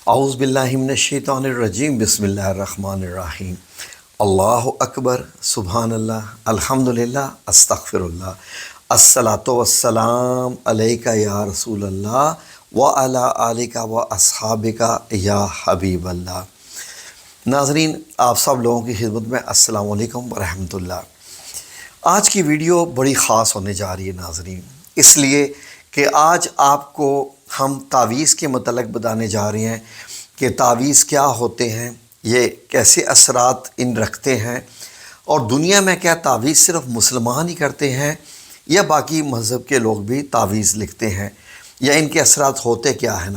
اعوذ باللہ من الشیطان الرجیم بسم اللہ الرحمن الرحیم اللہ اکبر سبحان اللہ الحمدللہ استغفر اللہ الصلاۃ والسلام علیک یا رسول اللہ وعلی آلک و اصحابک یا حبیب اللہ۔ ناظرین، آپ سب لوگوں کی خدمت میں السلام علیکم ورحمۃ اللہ۔ آج کی ویڈیو بڑی خاص ہونے جا رہی ہے ناظرین، اس لیے کہ آج آپ کو ہم تعویذ کے متعلق بتانے جا رہے ہیں کہ تعویذ کیا ہوتے ہیں، یہ کیسے اثرات ان رکھتے ہیں، اور دنیا میں کیا تعویذ صرف مسلمان ہی کرتے ہیں یا باقی مذہب کے لوگ بھی تعویذ لکھتے ہیں، یا ان کے اثرات ہوتے کیا ہیں۔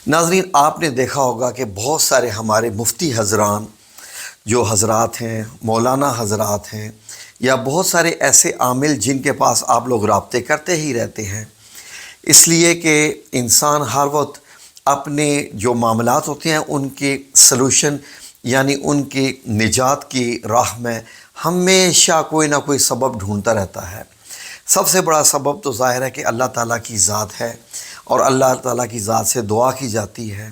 ناظرین، آپ نے دیکھا ہوگا کہ بہت سارے ہمارے مفتی حضران جو حضرات ہیں، مولانا حضرات ہیں، یا بہت سارے ایسے عامل جن کے پاس آپ لوگ رابطے کرتے ہی رہتے ہیں، اس لیے کہ انسان ہر وقت اپنے جو معاملات ہوتے ہیں ان کے سلوشن یعنی ان کی نجات کی راہ میں ہمیشہ کوئی نہ کوئی سبب ڈھونڈتا رہتا ہے۔ سب سے بڑا سبب تو ظاہر ہے کہ اللہ تعالیٰ کی ذات ہے، اور اللہ تعالیٰ کی ذات سے دعا کی جاتی ہے،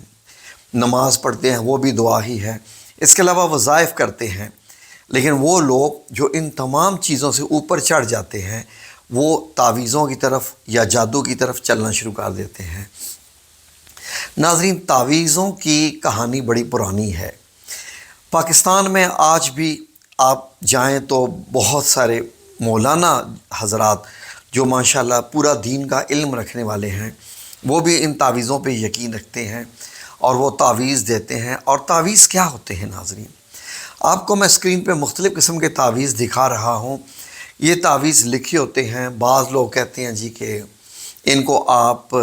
نماز پڑھتے ہیں وہ بھی دعا ہی ہے، اس کے علاوہ وظائف کرتے ہیں۔ لیکن وہ لوگ جو ان تمام چیزوں سے اوپر چڑھ جاتے ہیں وہ تعویذوں کی طرف یا جادو کی طرف چلنا شروع کر دیتے ہیں۔ ناظرین، تعویذوں کی کہانی بڑی پرانی ہے۔ پاکستان میں آج بھی آپ جائیں تو بہت سارے مولانا حضرات جو ماشاءاللہ پورا دین کا علم رکھنے والے ہیں، وہ بھی ان تعویذوں پہ یقین رکھتے ہیں اور وہ تعویذ دیتے ہیں۔ اور تعویذ کیا ہوتے ہیں ناظرین؟ آپ کو میں اسکرین پہ مختلف قسم کے تعویذ دکھا رہا ہوں۔ یہ تعویذ لکھے ہوتے ہیں، بعض لوگ کہتے ہیں جی کہ ان کو آپ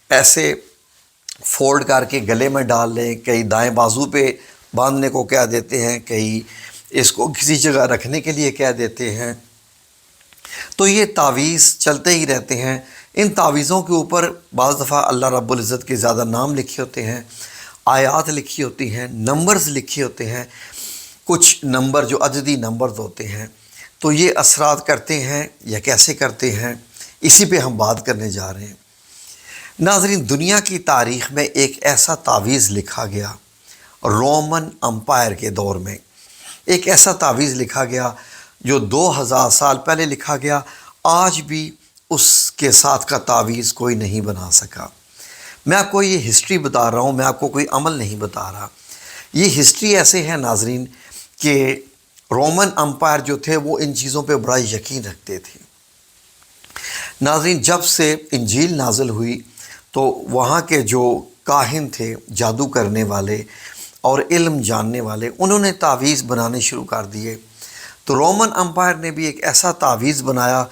ایسے فولڈ کر کے گلے میں ڈال لیں، کئی دائیں بازو پہ باندھنے کو کہہ دیتے ہیں، کئی اس کو کسی جگہ رکھنے کے لیے کہہ دیتے ہیں۔ تو یہ تعویذ چلتے ہی رہتے ہیں۔ ان تعویذوں کے اوپر بعض دفعہ اللہ رب العزت کے زیادہ نام لکھے ہوتے ہیں، آیات لکھی ہوتی ہیں، نمبرز لکھے ہوتے ہیں، کچھ نمبر جو عددی نمبرز ہوتے ہیں۔ تو یہ اثرات کرتے ہیں یا کیسے کرتے ہیں، اسی پہ ہم بات کرنے جا رہے ہیں۔ ناظرین، دنیا کی تاریخ میں ایک ایسا تعویذ لکھا گیا رومن امپائر کے دور میں، ایک ایسا تعویذ لکھا گیا جو 2000 سال پہلے لکھا گیا، آج بھی اس کے ساتھ کا تعویذ کوئی نہیں بنا سکا۔ میں آپ کو یہ ہسٹری بتا رہا ہوں، میں آپ کو کوئی عمل نہیں بتا رہا۔ یہ ہسٹری ایسے ہے ناظرین کہ رومن امپائر جو تھے وہ ان چیزوں پہ بڑا یقین رکھتے تھے۔ ناظرین، جب سے انجیل نازل ہوئی تو وہاں کے جو کاہن تھے، جادو کرنے والے اور علم جاننے والے، انہوں نے تعویذ بنانے شروع کر دیے۔ تو رومن امپائر نے بھی ایک ایسا تعویذ بنایا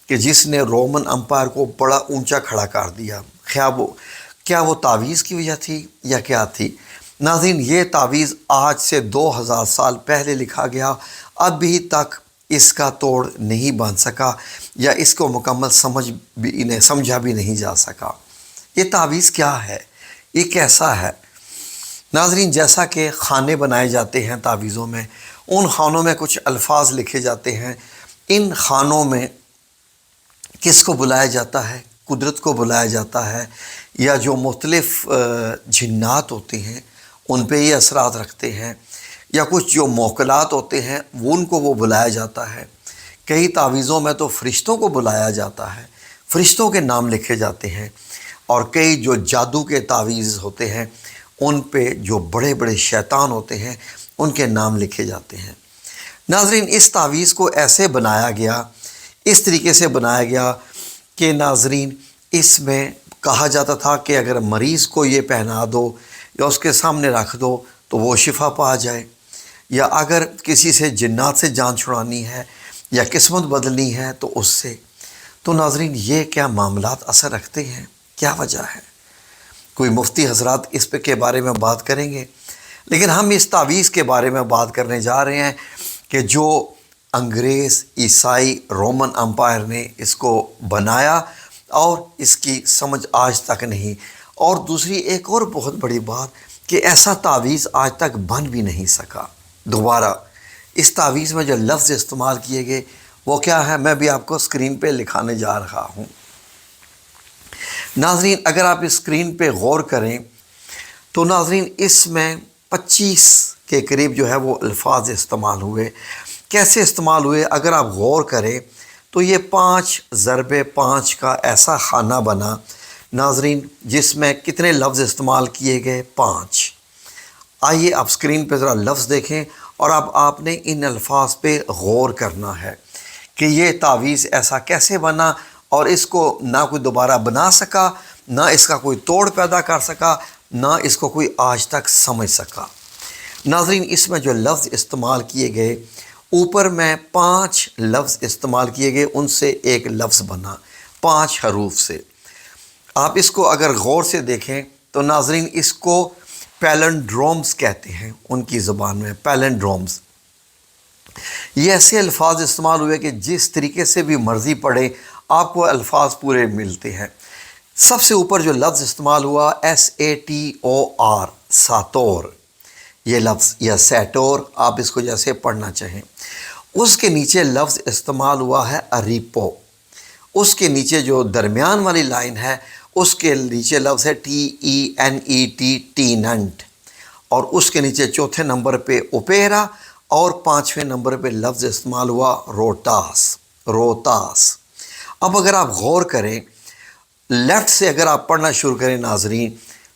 کہ جس نے رومن امپائر کو بڑا اونچا کھڑا کر دیا۔ کیا وہ تعویذ کی وجہ تھی یا کیا تھی؟ ناظرین، یہ تعویذ آج سے 2000 سال پہلے لکھا گیا، ابھی تک اس کا توڑ نہیں بن سکا یا اس کو مکمل سمجھا بھی نہیں جا سکا۔ یہ تعویذ کیا ہے؟ یہ کیسا ہے؟ ناظرین، جیسا کہ خانے بنائے جاتے ہیں تعویذوں میں، ان خانوں میں کچھ الفاظ لکھے جاتے ہیں۔ ان خانوں میں کس کو بلایا جاتا ہے؟ قدرت کو بلایا جاتا ہے، یا جو مختلف جنات ہوتے ہیں ان پہ یہ اثرات رکھتے ہیں، یا کچھ جو موکلات ہوتے ہیں ان کو وہ بلایا جاتا ہے۔ کئی تعویذوں میں تو فرشتوں کو بلایا جاتا ہے، فرشتوں کے نام لکھے جاتے ہیں، اور کئی جو جادو کے تعویذ ہوتے ہیں ان پہ جو بڑے بڑے شیطان ہوتے ہیں ان کے نام لکھے جاتے ہیں۔ ناظرین، اس تعویذ کو ایسے بنایا گیا، اس طریقے سے بنایا گیا کہ ناظرین اس میں کہا جاتا تھا کہ اگر مریض کو یہ پہنا دو یا اس کے سامنے رکھ دو تو وہ شفا پا جائے، یا اگر کسی سے جنات سے جان چھڑانی ہے یا قسمت بدلنی ہے تو اس سے۔ تو ناظرین، یہ کیا معاملات اثر رکھتے ہیں؟ کیا وجہ ہے؟ کوئی مفتی حضرات اس پہ کے بارے میں بات کریں گے، لیکن ہم اس تعویذ کے بارے میں بات کرنے جا رہے ہیں کہ جو انگریز، عیسائی، رومن امپائر نے اس کو بنایا اور اس کی سمجھ آج تک نہیں۔ اور دوسری ایک اور بہت بڑی بات کہ ایسا تعویذ آج تک بن بھی نہیں سکا دوبارہ۔ اس تعویذ میں جو لفظ استعمال کیے گئے وہ کیا ہے، میں بھی آپ کو اسکرین پہ لکھانے جا رہا ہوں۔ ناظرین اگر آپ اسکرین پہ غور کریں تو ناظرین اس میں 25 کے قریب جو ہے وہ الفاظ استعمال ہوئے. کیسے استعمال ہوئے اگر آپ غور کریں تو یہ 5 ضرب 5 کا ایسا خانہ بنا ناظرین جس میں کتنے لفظ استعمال کیے گئے؟ 5. آئیے آپ اسکرین پہ ذرا لفظ دیکھیں اور اب آپ نے ان الفاظ پہ غور کرنا ہے کہ یہ تعویذ ایسا کیسے بنا اور اس کو نہ کوئی دوبارہ بنا سکا، نہ اس کا کوئی توڑ پیدا کر سکا، نہ اس کو کوئی آج تک سمجھ سکا. ناظرین اس میں جو لفظ استعمال کیے گئے، اوپر میں 5 لفظ استعمال کیے گئے، ان سے ایک لفظ بنا 5 حروف سے. آپ اس کو اگر غور سے دیکھیں تو ناظرین اس کو پیلنڈرومز کہتے ہیں ان کی زبان میں، پیلنڈرومز. یہ ایسے الفاظ استعمال ہوئے کہ جس طریقے سے بھی مرضی پڑھیں آپ کو الفاظ پورے ملتے ہیں. سب سے اوپر جو لفظ استعمال ہوا SATOR، ساتور یہ لفظ، یا سیٹور آپ اس کو جیسے پڑھنا چاہیں. اس کے نیچے لفظ استعمال ہوا ہے اریپو. اس کے نیچے جو درمیان والی لائن ہے اس کے نیچے لفظ ہے TENET، ٹیننٹ. اور اس کے نیچے چوتھے نمبر پہ اوپیرا اور 5ویں نمبر پہ لفظ استعمال ہوا روٹاس، روتاس. اب اگر آپ غور کریں لیفٹ سے اگر آپ پڑھنا شروع کریں ناظرین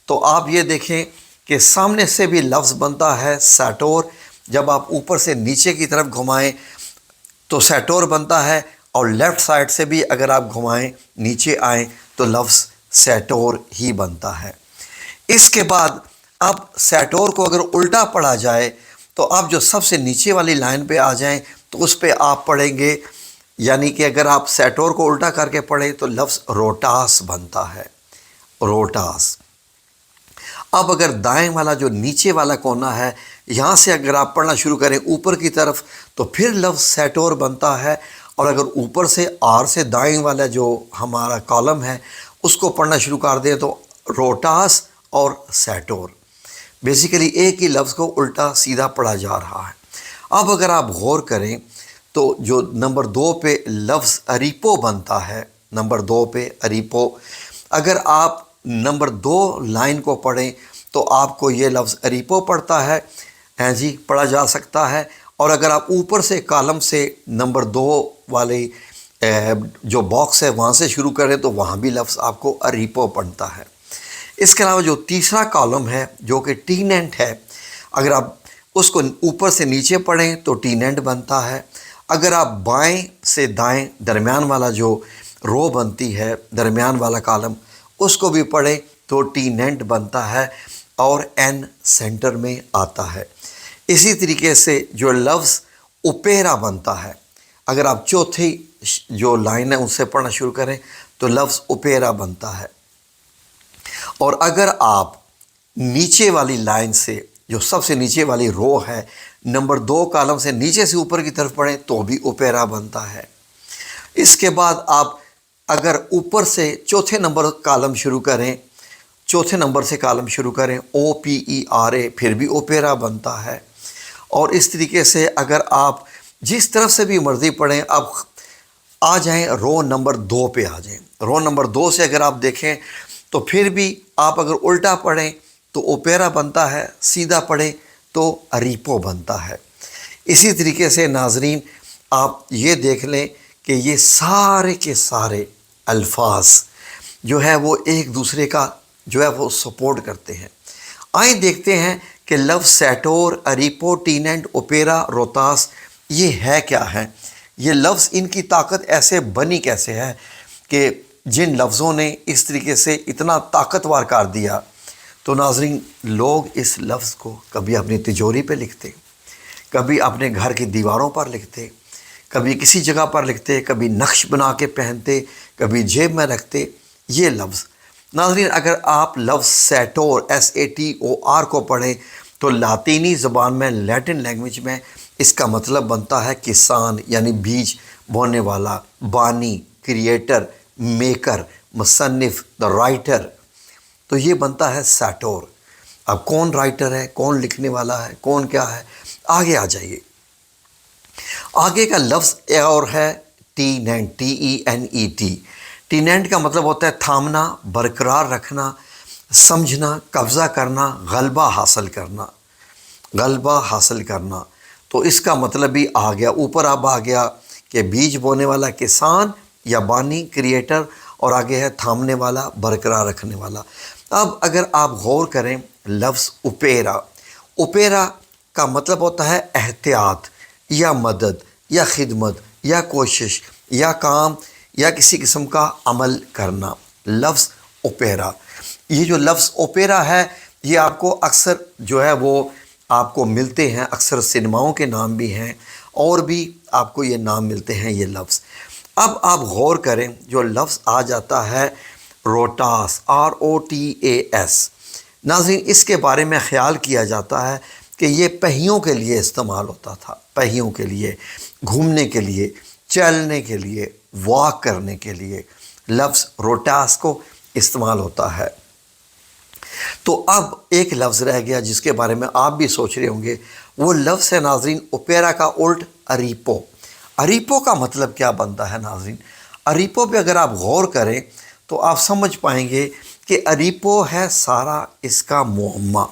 تو آپ یہ دیکھیں کہ سامنے سے بھی لفظ بنتا ہے سیٹور. جب آپ اوپر سے نیچے کی طرف گھمائیں تو سیٹور بنتا ہے، اور لیفٹ سائڈ سے بھی اگر آپ گھمائیں نیچے آئیں تو لفظ سیٹور ہی بنتا ہے. اس کے بعد اب سیٹور کو اگر الٹا پڑھا جائے تو آپ جو سب سے نیچے والی لائن پہ آ جائیں تو اس پہ آپ پڑھیں گے، یعنی کہ اگر آپ سیٹور کو الٹا کر کے پڑھیں تو لفظ روٹاس بنتا ہے، روٹاس. اب اگر دائیں والا جو نیچے والا کونا ہے یہاں سے اگر آپ پڑھنا شروع کریں اوپر کی طرف تو پھر لفظ سیٹور بنتا ہے. اور اگر اوپر سے آر سے دائیں والا جو ہمارا کالم ہے اس کو پڑھنا شروع کر دیں تو روٹاس اور سیٹور، بیسیکلی ایک ہی لفظ کو الٹا سیدھا پڑھا جا رہا ہے. اب اگر آپ غور کریں تو جو نمبر 2 پہ لفظ اریپو بنتا ہے، نمبر 2 پہ اریپو، اگر آپ نمبر 2 لائن کو پڑھیں تو آپ کو یہ لفظ اریپو پڑھتا ہے، جی پڑھا جا سکتا ہے. اور اگر آپ اوپر سے کالم سے نمبر 2 والی جو باکس ہے وہاں سے شروع کریں تو وہاں بھی لفظ آپ کو اریپو پڑھتا ہے. اس کے علاوہ جو تیسرا کالم ہے جو کہ ٹیننٹ ہے، اگر آپ اس کو اوپر سے نیچے پڑھیں تو ٹیننٹ بنتا ہے. اگر آپ بائیں سے دائیں درمیان والا جو رو بنتی ہے، درمیان والا کالم، اس کو بھی پڑھیں تو ٹیننٹ بنتا ہے اور این سینٹر میں آتا ہے. اسی طریقے سے جو لفظ اوپیرا بنتا ہے، اگر آپ چوتھی جو لائن ہے ان سے پڑھنا شروع کریں تو لفظ اوپیرا بنتا ہے. اور اگر آپ نیچے والی لائن سے جو سب سے نیچے والی رو ہے نمبر 2 کالم سے نیچے سے اوپر کی طرف پڑھیں تو بھی اوپیرا بنتا ہے. اس کے بعد آپ اگر اوپر سے چوتھے نمبر کالم شروع کریں، چوتھے نمبر سے کالم شروع کریں OPERA، پھر بھی اوپیرا بنتا ہے. اور اس طریقے سے اگر آپ جس طرف سے بھی مرضی پڑھیں، اب آ جائیں رو نمبر 2 پہ آ جائیں. رو نمبر 2 سے اگر آپ دیکھیں تو پھر بھی آپ اگر الٹا پڑھیں تو اوپیرا بنتا ہے، سیدھا پڑھیں تو اریپو بنتا ہے. اسی طریقے سے ناظرین آپ یہ دیکھ لیں کہ یہ سارے کے سارے الفاظ جو ہے وہ ایک دوسرے کا جو ہے وہ سپورٹ کرتے ہیں. آئیں دیکھتے ہیں کہ لفظ سیٹور، اریپو، ٹیننٹ، اوپیرا، روتاس یہ ہے کیا ہے. یہ لفظ ان کی طاقت ایسے بنی کیسے ہے کہ جن لفظوں نے اس طریقے سے اتنا طاقتور کر دیا. تو ناظرین لوگ اس لفظ کو کبھی اپنی تجوری پہ لکھتے، کبھی اپنے گھر کی دیواروں پر لکھتے، کبھی کسی جگہ پر لکھتے، کبھی نقش بنا کے پہنتے، کبھی جیب میں رکھتے یہ لفظ. ناظرین اگر آپ لفظ سیٹور SATOR کو پڑھیں تو لاطینی زبان میں، لیٹن لینگویج میں اس کا مطلب بنتا ہے کسان، یعنی بیج بونے والا، بانی، کریٹر، میکر، مصنف، دا رائٹر. تو یہ بنتا ہے سیٹور. اب کون رائٹر ہے، کون لکھنے والا ہے، کون کیا ہے، آگے آ جائیے. آگے کا لفظ اور ہے ٹیننٹ، TENET. ٹیننٹ کا مطلب ہوتا ہے تھامنا، برقرار رکھنا، سمجھنا، قبضہ کرنا، غلبہ حاصل کرنا، غلبہ حاصل کرنا۔ تو اس کا مطلب بھی آ گیا، اوپر اب آ گیا کہ بیج بونے والا کسان یا بانی، کریٹر، اور آگے ہے تھامنے والا، برقرار رکھنے والا۔ اب اگر آپ غور کریں لفظ اوپیرا، اوپیرا کا مطلب ہوتا ہے احتیاط یا مدد یا خدمت یا کوشش یا کام یا کسی قسم کا عمل کرنا، لفظ اوپیرا۔ یہ جو لفظ اوپیرا ہے یہ آپ کو اکثر جو ہے وہ آپ کو ملتے ہیں، اکثر سنیماؤں کے نام بھی ہیں اور بھی آپ کو یہ نام ملتے ہیں یہ لفظ۔ اب آپ غور کریں جو لفظ آ جاتا ہے روٹاس، ROTAS، ناظرین اس کے بارے میں خیال کیا جاتا ہے کہ یہ پہیوں کے لیے استعمال ہوتا تھا، پہیوں کے لیے، گھومنے کے لیے، چلنے کے لیے، واک کرنے کے لیے لفظ روٹاس کو استعمال ہوتا ہے۔ تو اب ایک لفظ رہ گیا جس کے بارے میں آپ بھی سوچ رہے ہوں گے، وہ لفظ ہے ناظرین اوپیرا کا الٹ اریپو۔ اریپو کا مطلب کیا بنتا ہے ناظرین؟ اریپو پہ اگر آپ غور کریں تو آپ سمجھ پائیں گے کہ اریپو ہے سارا اس کا معمہ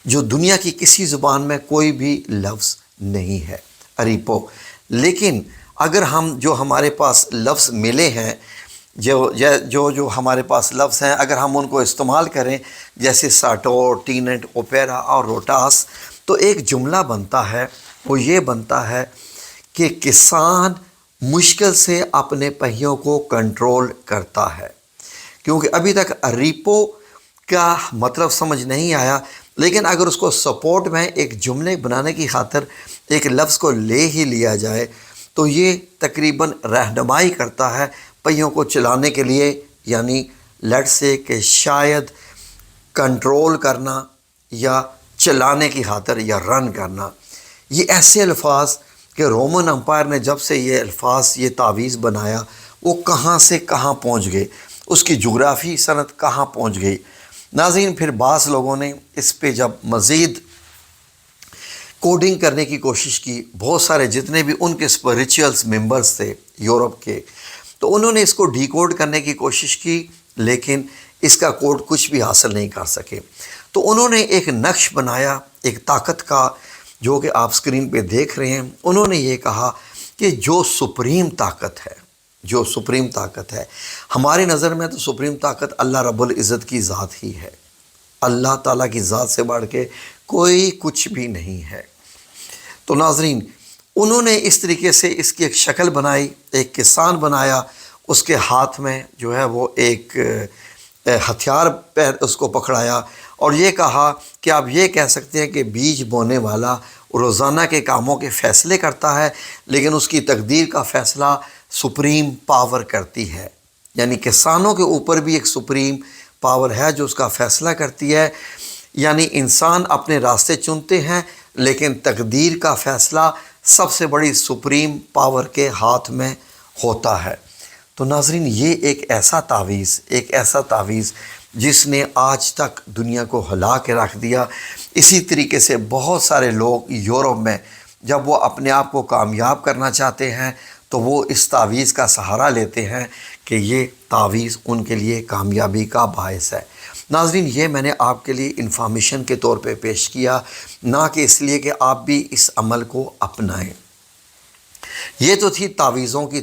جو دنیا کی کسی زبان میں کوئی بھی لفظ نہیں ہے، اریپو۔ لیکن اگر ہم جو ہمارے پاس لفظ ملے ہیں، جو ہمارے پاس لفظ ہیں، اگر ہم ان کو استعمال کریں جیسے ساٹور، ٹیننٹ، اوپیرا اور روٹاس، تو ایک جملہ بنتا ہے، وہ یہ بنتا ہے کہ کسان مشکل سے اپنے پہیوں کو کنٹرول کرتا ہے۔ کیونکہ ابھی تک ریپو کا مطلب سمجھ نہیں آیا، لیکن اگر اس کو سپورٹ میں ایک جملے بنانے کی خاطر ایک لفظ کو لے ہی لیا جائے تو یہ تقریباً رہنمائی کرتا ہے پہیوں کو چلانے کے لیے، یعنی لیٹ سے کہ شاید کنٹرول کرنا یا چلانے کی خاطر یا رن کرنا۔ یہ ایسے الفاظ کہ رومن امپائر نے جب سے یہ الفاظ، یہ تعویذ بنایا، وہ کہاں سے کہاں پہنچ گئے، اس کی جغرافی صنعت کہاں پہنچ گئی۔ ناظرین پھر بعض لوگوں نے اس پہ جب مزید کوڈنگ کرنے کی کوشش کی، بہت سارے جتنے بھی ان کے اسپریچولس ممبرز تھے یورپ کے، تو انہوں نے اس کو ڈی کوڈ کرنے کی کوشش کی، لیکن اس کا کوڈ کچھ بھی حاصل نہیں کر سکے۔ تو انہوں نے ایک نقش بنایا ایک طاقت کا، جو کہ آپ اسکرین پہ دیکھ رہے ہیں۔ انہوں نے یہ کہا کہ جو سپریم طاقت ہے، جو سپریم طاقت ہے، ہماری نظر میں تو سپریم طاقت اللہ رب العزت کی ذات ہی ہے، اللہ تعالیٰ کی ذات سے بڑھ کے کوئی کچھ بھی نہیں ہے۔ تو ناظرین انہوں نے اس طریقے سے اس کی ایک شکل بنائی، ایک کسان بنایا، اس کے ہاتھ میں جو ہے وہ ایک ہتھیار اس کو پکڑایا اور یہ کہا کہ آپ یہ کہہ سکتے ہیں کہ بیج بونے والا روزانہ کے کاموں کے فیصلے کرتا ہے، لیکن اس کی تقدیر کا فیصلہ سپریم پاور کرتی ہے۔ یعنی کسانوں کے اوپر بھی ایک سپریم پاور ہے جو اس کا فیصلہ کرتی ہے۔ یعنی انسان اپنے راستے چنتے ہیں، لیکن تقدیر کا فیصلہ سب سے بڑی سپریم پاور کے ہاتھ میں ہوتا ہے۔ تو ناظرین یہ ایک ایسا تعویذ جس نے آج تک دنیا کو ہلا کے رکھ دیا۔ اسی طریقے سے بہت سارے لوگ یورپ میں جب وہ اپنے آپ کو کامیاب کرنا چاہتے ہیں تو وہ اس تعویذ کا سہارا لیتے ہیں کہ یہ تعویذ ان کے لیے کامیابی کا باعث ہے۔ ناظرین یہ میں نے آپ کے لیے انفارمیشن کے طور پہ پیش کیا، نہ کہ اس لیے کہ آپ بھی اس عمل کو اپنائیں۔ یہ تو تھی تعویذوں کی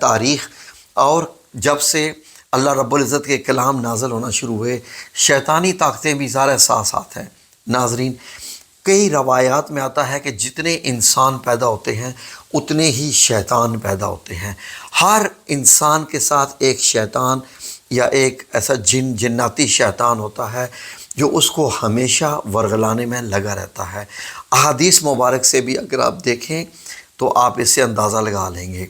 تاریخ، اور جب سے اللہ رب العزت کے کلام نازل ہونا شروع ہوئے، شیطانی طاقتیں بھی ظاہر ساتھ ساتھ ہیں۔ ناظرین کئی روایات میں آتا ہے کہ جتنے انسان پیدا ہوتے ہیں اتنے ہی شیطان پیدا ہوتے ہیں۔ ہر انسان کے ساتھ ایک شیطان یا ایک ایسا جناتی شیطان ہوتا ہے جو اس کو ہمیشہ ورغلانے میں لگا رہتا ہے۔ احادیث مبارک سے بھی اگر آپ دیکھیں تو آپ اس سے اندازہ لگا لیں گے۔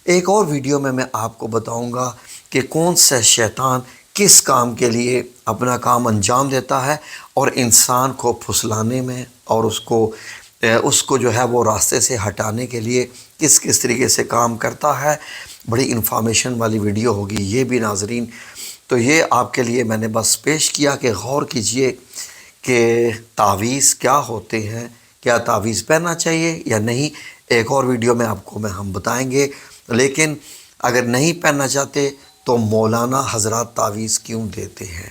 ایک اور ویڈیو میں آپ کو بتاؤں گا کہ کون سا شیطان کس کام کے لیے اپنا کام انجام دیتا ہے اور انسان کو پھسلانے میں اور اس کو جو ہے وہ راستے سے ہٹانے کے لیے کس طریقے سے کام کرتا ہے۔ بڑی انفارمیشن والی ویڈیو ہوگی یہ بھی ناظرین۔ تو یہ آپ کے لیے میں نے بس پیش کیا کہ غور کیجئے کہ تعویذ کیا ہوتے ہیں، کیا تعویذ پہننا چاہیے یا نہیں۔ ایک اور ویڈیو میں آپ کو ہم بتائیں گے، لیکن اگر نہیں پہننا چاہتے تو مولانا حضرات تعویذ کیوں دیتے ہیں؟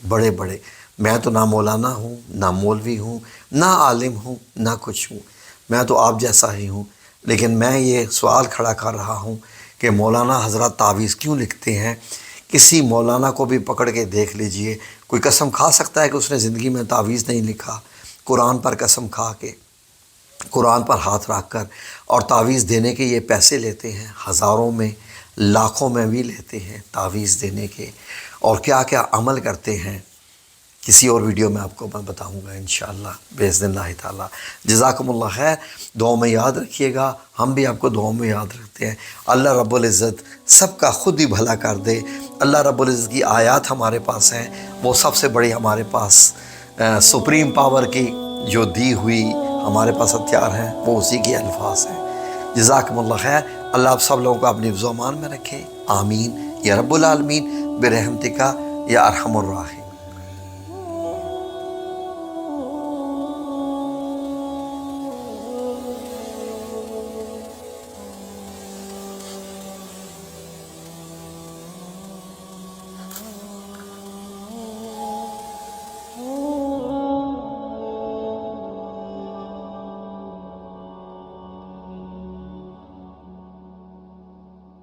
بڑے بڑے، میں تو نہ مولانا ہوں، نہ مولوی ہوں، نہ عالم ہوں، نہ کچھ ہوں، میں تو آپ جیسا ہی ہوں، لیکن میں یہ سوال کھڑا کر رہا ہوں کہ مولانا حضرات تعویذ کیوں لکھتے ہیں؟ کسی مولانا کو بھی پکڑ کے دیکھ لیجئے، کوئی قسم کھا سکتا ہے کہ اس نے زندگی میں تعویذ نہیں لکھا؟ قرآن پر قسم کھا کے، قرآن پر ہاتھ رکھ کر، اور تعویذ دینے کے یہ پیسے لیتے ہیں، ہزاروں میں لاکھوں میں بھی لیتے ہیں تعویذ دینے کے، اور کیا کیا عمل کرتے ہیں، کسی اور ویڈیو میں آپ کو میں بتاؤں گا انشاءاللہ باذن اللہ تعالی۔ جزاکم اللہ خیر، دعاؤں میں یاد رکھیے گا، ہم بھی آپ کو دعاؤں میں یاد رکھتے ہیں۔ اللہ رب العزت سب کا خود ہی بھلا کر دے۔ اللہ رب العزت کی آیات ہمارے پاس ہیں، وہ سب سے بڑی ہمارے پاس سپریم پاور کی جو دی ہوئی ہمارے پاس ہتھیار ہیں، وہ اسی کے الفاظ ہیں۔ جزاکم اللہ خیر، اللہ آپ سب لوگوں کو اپنی حفظ و امان میں رکھے، آمین یا رب العالمین، برحمتک یا ارحم الراحمین۔